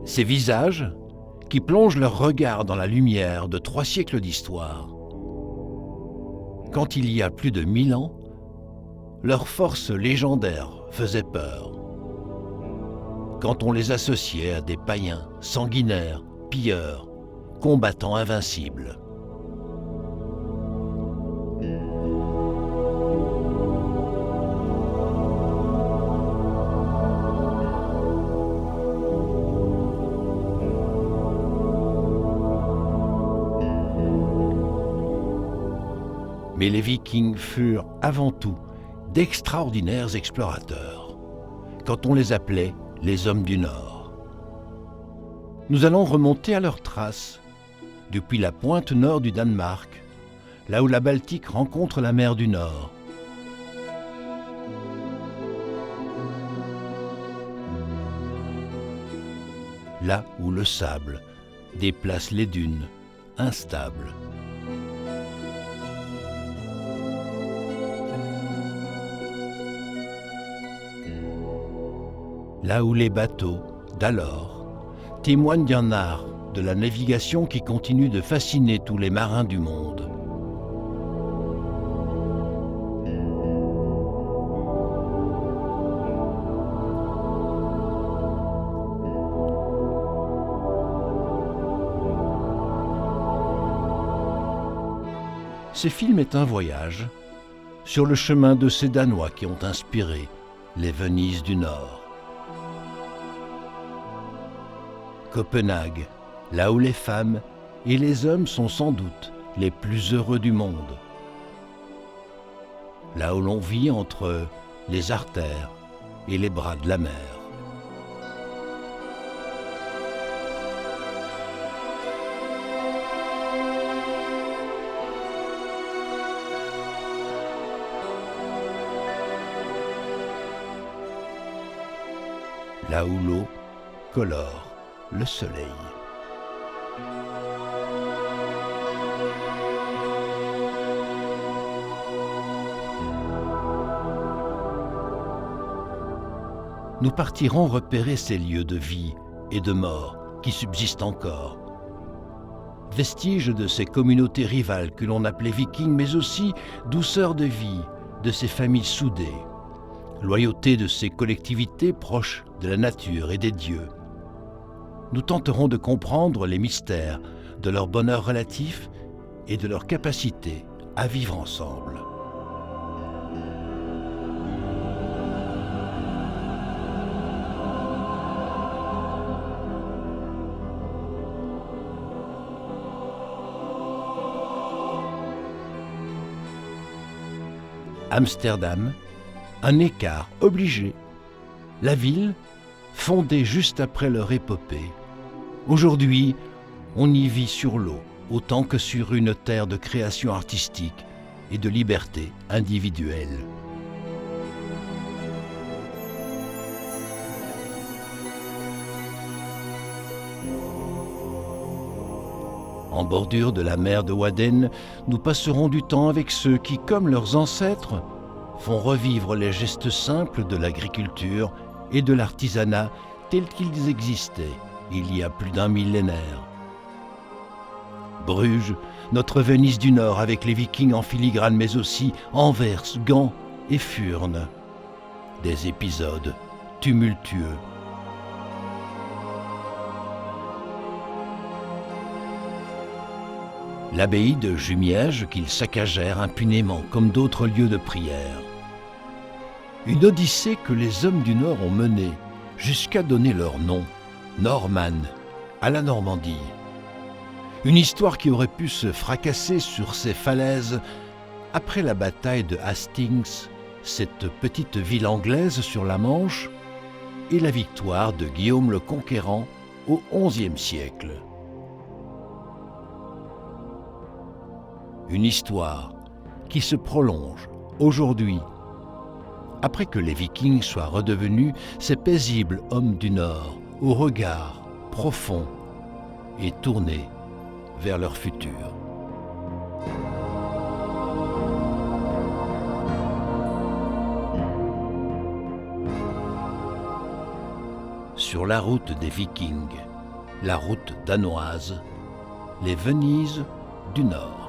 Ces visages qui plongent leur regard dans la lumière de 3 siècles d'histoire. Quand il y a plus de 1000 ans, leur force légendaire faisait peur. Quand on les associait à des païens, sanguinaires, pilleurs, combattants invincibles. Mais les Vikings furent avant tout d'extraordinaires explorateurs, quand on les appelait les hommes du Nord. Nous allons remonter à leurs traces, depuis la pointe nord du Danemark, là où la Baltique rencontre la mer du Nord. Là où le sable déplace les dunes instables. Là où les bateaux, d'alors, témoignent d'un art de la navigation qui continue de fasciner tous les marins du monde. Ce film est un voyage sur le chemin de ces Danois qui ont inspiré les Venise du Nord. Copenhague, là où les femmes et les hommes sont sans doute les plus heureux du monde. Là où l'on vit entre les artères et les bras de la mer. Là où l'eau colore le soleil. Nous partirons repérer ces lieux de vie et de mort qui subsistent encore. Vestiges de ces communautés rivales que l'on appelait vikings, mais aussi douceur de vie de ces familles soudées, loyauté de ces collectivités proches de la nature et des dieux. Nous tenterons de comprendre les mystères de leur bonheur relatif et de leur capacité à vivre ensemble. Amsterdam, un écart obligé. La ville, fondée juste après leur épopée. Aujourd'hui, on y vit sur l'eau, autant que sur une terre de création artistique et de liberté individuelle. En bordure de la mer de Wadden, nous passerons du temps avec ceux qui, comme leurs ancêtres, font revivre les gestes simples de l'agriculture et de l'artisanat tels qu'ils existaient il y a plus d'un millénaire. Bruges, notre Venise du Nord avec les Vikings en filigrane, mais aussi Anvers, Gand et Furnes. Des épisodes tumultueux. L'abbaye de Jumièges qu'ils saccagèrent impunément comme d'autres lieux de prière. Une odyssée que les hommes du Nord ont menée jusqu'à donner leur nom, Norman, à la Normandie. Une histoire qui aurait pu se fracasser sur ces falaises après la bataille de Hastings, cette petite ville anglaise sur la Manche, et la victoire de Guillaume le Conquérant au XIe siècle. Une histoire qui se prolonge aujourd'hui, après que les Vikings soient redevenus ces paisibles hommes du Nord, au regard profond et tourné vers leur futur. Sur la route des Vikings, la route danoise, les Venises du Nord.